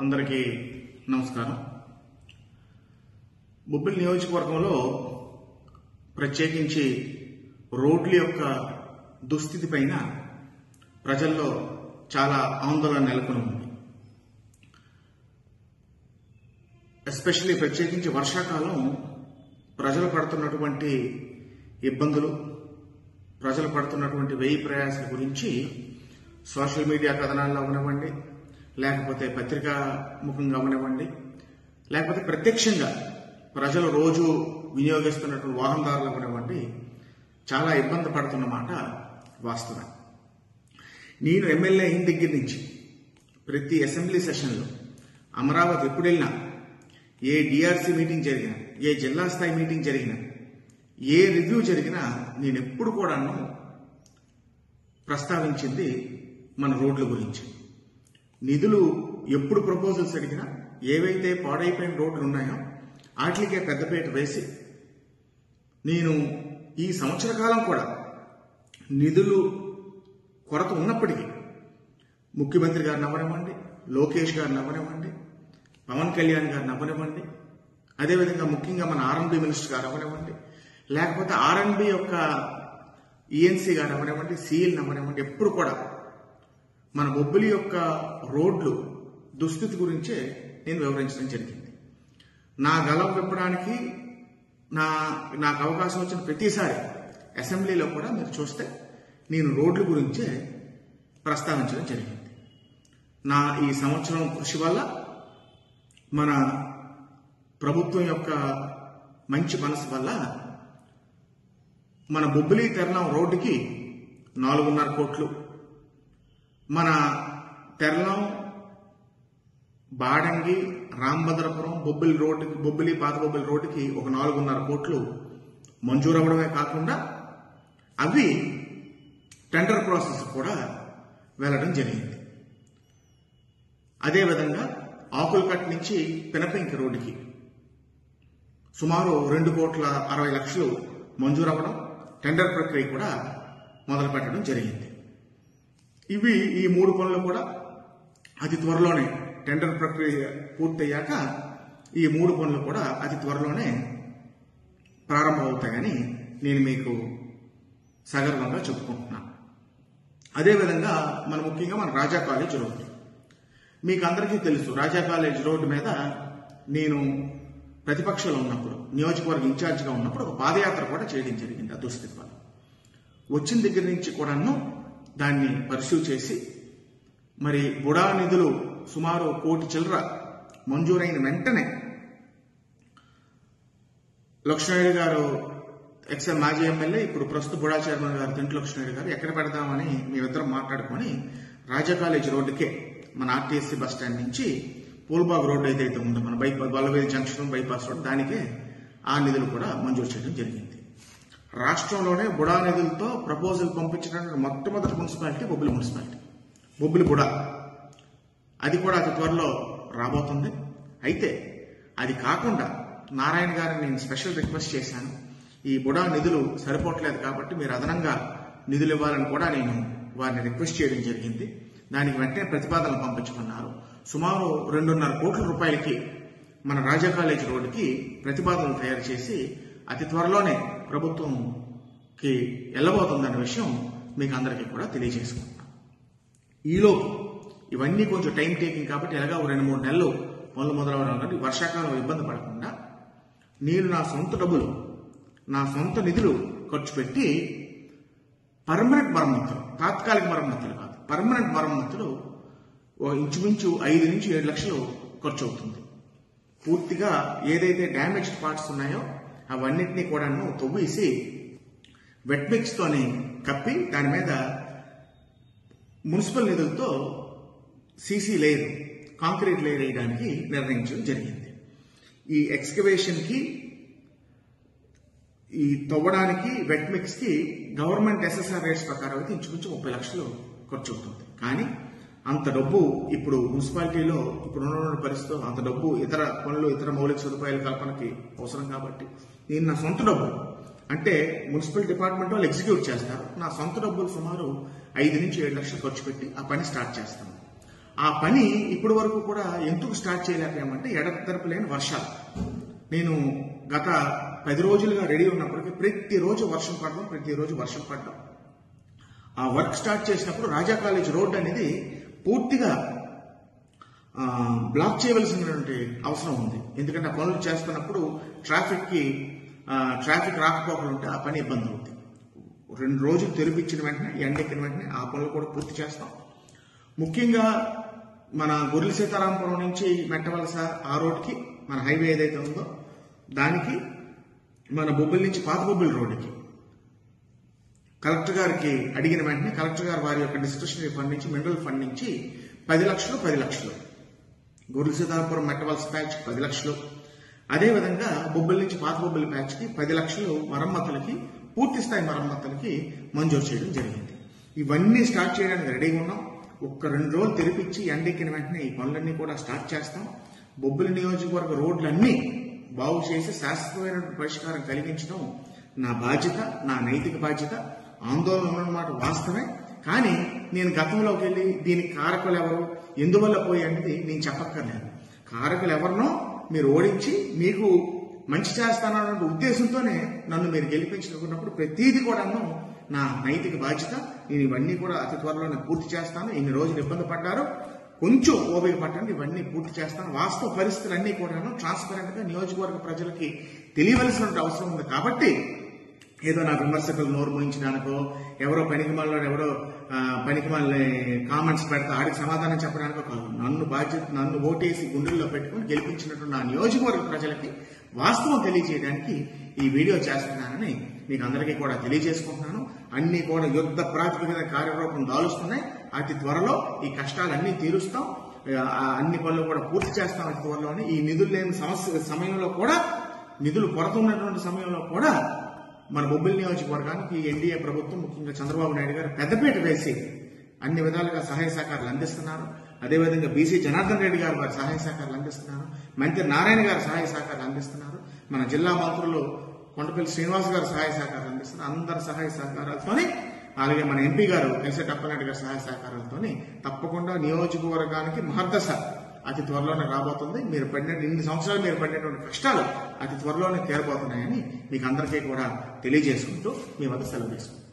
అందరికీ నమస్కారం. బొబ్బిలి నియోజకవర్గంలో ప్రత్యేకించి రోడ్ల యొక్క దుస్థితి పైన ప్రజల్లో చాలా ఆందోళన నెలకొని ఉంది. ఎస్పెషల్లీ ప్రత్యేకించి వర్షాకాలం ప్రజలు పడుతున్నటువంటి ఇబ్బందులు, ప్రజలు పడుతున్నటువంటి వ్యయ ప్రయాసాల గురించి సోషల్ మీడియా కథనాల్లో అవనివ్వండి, లేకపోతే పత్రికా ముఖంగా అవనివ్వండి, లేకపోతే ప్రత్యక్షంగా ప్రజలు రోజు వినియోగిస్తున్నటువంటి వాహనదారులు అవనివ్వండి, చాలా ఇబ్బంది పడుతున్నమాట వాస్తవం. నేను ఎమ్మెల్యే అయిన దగ్గర నుంచి ప్రతి అసెంబ్లీ సెషన్లో అమరావతి ఎప్పుడు వెళ్ళినా, ఏ డిఆర్సీ మీటింగ్ జరిగినా, ఏ జిల్లా స్థాయి మీటింగ్ జరిగినా, ఏ రివ్యూ జరిగినా నేను ఎప్పుడు కూడాను ప్రస్తావించింది మన రోడ్ల గురించి. నిధులు ఎప్పుడు ప్రపోజల్స్ అడిగినా ఏవైతే పాడైపోయిన రోడ్లు ఉన్నాయో వాటికే పెద్దపీట వేసి నేను ఈ సంవత్సర కాలం కూడా నిధులు కొరత ఉన్నప్పటికీ ముఖ్యమంత్రి గారిని అవ్వనివ్వండి, లోకేష్ గారిని అవ్వనివ్వండి, పవన్ కళ్యాణ్ గారిని అవ్వనివ్వండి, అదేవిధంగా ముఖ్యంగా మన ఆర్ఎండ్బి మినిస్టర్ గారు అవ్వనివ్వండి, లేకపోతే ఆర్ఎండ్బి యొక్క ఈఎన్సీ గారు అవ్వనివ్వండి, సీఎల్ని అవ్వనివ్వండి, ఎప్పుడు కూడా మన బొబ్బిలి యొక్క రోడ్లు దుస్థితి గురించే నేను వివరించడం జరిగింది. నా గలం విప్పడానికి నాకు అవకాశం వచ్చిన ప్రతిసారి అసెంబ్లీలో కూడా మీరు చూస్తే నేను రోడ్ల గురించే ప్రస్తావించడం జరిగింది. నా ఈ సంవత్సరం కృషి వల్ల, మన ప్రభుత్వం యొక్క మంచి మనసు వల్ల మన బొబ్బిలి తెరలం రోడ్డుకి 4.5 కోట్లు, మన తెరలం బాడంగి రాంభద్రపురం బొబ్బిలి పాత బొబ్బిలి రోడ్డుకి ఒక 4.5 కోట్లు మంజూరు అవ్వడమే కాకుండా అవి టెండర్ ప్రాసెస్ కూడా వెళ్ళడం జరిగింది. అదేవిధంగా ఆకులకట్ నుంచి పినపెంకి రోడ్డుకి సుమారు 2,60,00,000 మంజూరు అవ్వడం, టెండర్ ప్రక్రియ కూడా మొదలు పెట్టడం జరిగింది. ఇవి ఈ 3 పనులు కూడా అతి త్వరలోనే టెండర్ ప్రక్రియ పూర్తయ్యాక ఈ 3 పనులు కూడా అతి త్వరలోనే ప్రారంభమవుతాయని నేను మీకు సగర్వంగా చెప్పుకుంటున్నాను. అదేవిధంగా ముఖ్యంగా మన రాజా కాలేజ్ రోడ్డు మీకు అందరికీ తెలుసు. రాజా కాలేజ్ రోడ్డు మీద నేను ప్రతిపక్షంలో ఉన్నప్పుడు, నియోజకవర్గ ఇన్ఛార్జిగా ఉన్నప్పుడు ఒక పాదయాత్ర కూడా చేయడం జరిగింది. ఆ దుస్థితి వల్ల వచ్చిన దగ్గర నుంచి కూడాను దాన్ని పరిశీలి చేసి, మరి బుడా నిధులు సుమారు 1 కోటి చిల్లర మంజూరైన వెంటనే లక్ష్మణుడు గారు, మాజీ ఎమ్మెల్యే, ఇప్పుడు ప్రస్తుత బుడా చైర్మన్ గారు తింటి లక్ష్మణుడు గారు ఎక్కడ పెడదామని మేమిద్దరం మాట్లాడుకొని రాజా కాలేజ్ రోడ్డుకే మన ఆర్టీఎస్సీ బస్ స్టాండ్ నుంచి పూల్బాగ్ రోడ్డు ఏదైతే ఉందో మన వల్లవేది జంక్షన్ బైపాస్ రోడ్, దానికే ఆ నిధులు కూడా మంజూరు చేయడం జరిగింది. రాష్ట్రంలోనే బుడా నిధులతో ప్రపోజల్ పంపించడానికి మొట్టమొదటి మున్సిపాలిటీ బొబ్బిలి మున్సిపాలిటీ, బొబ్బిలి బుడా. అది కూడా అతి త్వరలో రాబోతుంది. అయితే అది కాకుండా నారాయణ గారిని నేను స్పెషల్ రిక్వెస్ట్ చేశాను. ఈ బుడా నిధులు సరిపోవట్లేదు కాబట్టి మీరు అదనంగా నిధులు ఇవ్వాలని కూడా నేను వారిని రిక్వెస్ట్ చేయడం జరిగింది. దానికి వెంటనే ప్రతిపాదనలు పంపించుకున్నారు. సుమారు 2.5 కోట్ల రూపాయలకి మన రాజా కాలేజ్ రోడ్డుకి ప్రతిపాదనలు తయారు చేసి అతి త్వరలోనే ప్రభుత్వంకి వెళ్ళబోతుందన్న విషయం మీకు అందరికీ కూడా తెలియజేసుకుంటున్నాను. ఈలోపు ఇవన్నీ కొంచెం టైం టేకింగ్ కాబట్టి ఎలాగా 2-3 నెలలు పనులు మొదలవడం కాబట్టి వర్షాకాలం ఇబ్బంది పడకుండా నేను నా సొంత డబ్బులు, నా సొంత నిధులు ఖర్చు పెట్టి పర్మనెంట్ మరమ్మతులు, తాత్కాలిక మరమ్మతులు కాదు, పర్మనెంట్ మరమ్మతులు ఇంచుమించు 5 నుంచి 7 లక్షలు ఖర్చు అవుతుంది. పూర్తిగా ఏదైతే డ్యామేజ్డ్ పార్ట్స్ ఉన్నాయో అవన్నిటినీ కూడాను తవ్వేసి వెట్ మిక్స్ తోని కప్పి దాని మీద మున్సిపల్ నిధులతో సీసీ లేయర్, కాంక్రీట్ లేయర్ వేయడానికి నిర్ణయించడం జరిగింది. ఈ ఎక్స్కవేషన్ కి, ఈ తవ్వడానికి వెట్ మిక్స్ కి గవర్నమెంట్ ఎస్ఎస్ఆర్ రేట్స్ ప్రకారం అయితే ఇంచుమించు 30 లక్షలు ఖర్చు అవుతుంది. కానీ అంత డబ్బు ఇప్పుడు మున్సిపాలిటీలో ఇప్పుడున్న పరిస్థితిలో అంత డబ్బు ఇతర పనులు, ఇతర మౌలిక సదుపాయాల కల్పనకి అవసరం కాబట్టి నేను నా సొంత డబ్బు, అంటే మున్సిపల్ డిపార్ట్మెంట్ వాళ్ళు ఎగ్జిక్యూట్ చేస్తారు, నా సొంత డబ్బులు సుమారు 5 నుంచి 7 లక్షలు ఖర్చు పెట్టి ఆ పని స్టార్ట్ చేస్తాను. ఆ పని ఇప్పటి వరకు కూడా ఎందుకు స్టార్ట్ చేయలేకపోయామంటే ఎడతెరపు లేని వర్షాలు. నేను గత 10 రోజులుగా రెడీ ఉన్నప్పటికీ ప్రతిరోజు వర్షం పడడం. ఆ వర్క్ స్టార్ట్ చేసినప్పుడు రాజా కాలేజ్ రోడ్ అనేది పూర్తిగా బ్లాక్ చేయవలసినటువంటి అవసరం ఉంది. ఎందుకంటే ఆ పనులు చేస్తున్నప్పుడు ట్రాఫిక్ రాకపోకలు ఉంటే ఆ పని ఇబ్బంది అవుతుంది. 2 రోజులు తెరిపించిన వెంటనే ఎండెక్కిన వెంటనే ఆ పనులు కూడా పూర్తి చేస్తాం. ముఖ్యంగా మన గొర్రెల సీతారామపురం నుంచి మెట్టవలస ఆ రోడ్కి మన హైవే ఏదైతే ఉందో దానికి, మన బొబ్బిలి నుంచి పాత బొబ్బిలి రోడ్డుకి కలెక్టర్ గారికి అడిగిన వెంటనే కలెక్టర్ గారు వారి యొక్క డిస్క్రిప్షనరీ ఫండ్ నుంచి, మినరల్ ఫండ్ నుంచి 10 లక్షలు గొర్రెల సీతారామపురం మెట్టవలస ప్యాచ్ 10 లక్షలు, అదేవిధంగా బొబ్బిలి నుంచి పాత బొబ్బిలి ప్యాచ్కి 10 లక్షలు మరమ్మతులకి, పూర్తి స్థాయి మరమ్మతులకి మంజూరు చేయడం జరిగింది. ఇవన్నీ స్టార్ట్ చేయడానికి రెడీగా ఉన్నాం. ఒక్క 2 రోజులు తెరిపించి ఎండెక్కిన వెంటనే ఈ పనులన్నీ కూడా స్టార్ట్ చేస్తాం. బొబ్బిలి నియోజకవర్గ రోడ్లన్నీ బాగు చేసి శాశ్వతమైన పరిష్కారం కలిగించడం నా బాధ్యత, నా నైతిక బాధ్యత. ఆందోళన ఉన్నమాట వాస్తవమే. కానీ నేను గతంలోకి వెళ్ళి దీనికి కారకులు ఎవరు, ఎందువల్ల పోయి అనేది నేను చెప్పక్కర్లేదు. కారకులు ఎవరినో మీరు ఓడించి మీకు మంచి చేస్తానన్న ఉద్దేశంతోనే నన్ను మీరు గెలిపించుకున్నప్పుడు ప్రతిదీ కూడాను నా నైతిక బాధ్యత. నేను ఇవన్నీ కూడా అతి త్వరలోనే పూర్తి చేస్తాను. ఇన్ని రోజులు ఇబ్బంది పడ్డారు, కొంచెం ఓపిక పట్టండి, ఇవన్నీ పూర్తి చేస్తాను. వాస్తవ పరిస్థితులన్నీ కూడాను ట్రాన్స్పరెంట్ గా నియోజకవర్గ ప్రజలకి తెలియవలసిన అవసరం ఉంది. కాబట్టి ఏదో నా విమర్శకులు నోరు మోయించడానికో, ఎవరో పనికిమాల కామెంట్స్ పెడితే ఆడికి సమాధానం చెప్పడానికో కాదు. నన్ను ఓటేసి గుండెల్లో పెట్టుకుని గెలిపించినట్టు నా నియోజకవర్గ ప్రజలకి వాస్తవం తెలియజేయడానికి ఈ వీడియో చేస్తున్నానని మీకు అందరికీ కూడా తెలియజేసుకుంటున్నాను. అన్ని కూడా యుద్ధ ప్రాతిపదికన కార్యరూపం దాలుస్తున్నాయి. అతి త్వరలో ఈ కష్టాలన్నీ తీరుస్తాం. అన్ని పనులు కూడా పూర్తి చేస్తాం అతి త్వరలోనే. ఈ నిధులు లేని సమయంలో కూడా, నిధులు కొరత ఉన్నటువంటి సమయంలో కూడా మన బొబ్బిలి నియోజకవర్గానికి ఎన్డీఏ ప్రభుత్వం, ముఖ్యంగా చంద్రబాబు నాయుడు గారు పెద్దపీట వేసి అన్ని విధాలుగా సహాయ సహకారాలు అందిస్తున్నారు. అదేవిధంగా బీసీ జనార్దన్ రెడ్డి గారు వారి సహాయ సహకారాలు అందిస్తున్నారు. మంత్రి నారాయణ గారు సహాయ సహకారాలు అందిస్తున్నారు. మన జిల్లా మంత్రులు కొండపల్లి శ్రీనివాస్ గారు సహాయ సహకారాలు అందిస్తున్నారు. అందరి సహాయ సహకారాలతోనే, అలాగే మన ఎంపీ గారు కలిసే అప్పలనాయుడు గారి సహాయ సహకారాలతోనే తప్పకుండా నియోజకవర్గానికి మహర్దశ అతి త్వరలోనే రాబోతుంది. మీరు ఇన్ని సంవత్సరాలు మీరు పడినటువంటి కష్టాలు అతి త్వరలోనే తీరబోతున్నాయని మీకు అందరికీ కూడా తెలియజేసుకుంటూ మీ వద్ద సెలవు తీసుకుంటాం.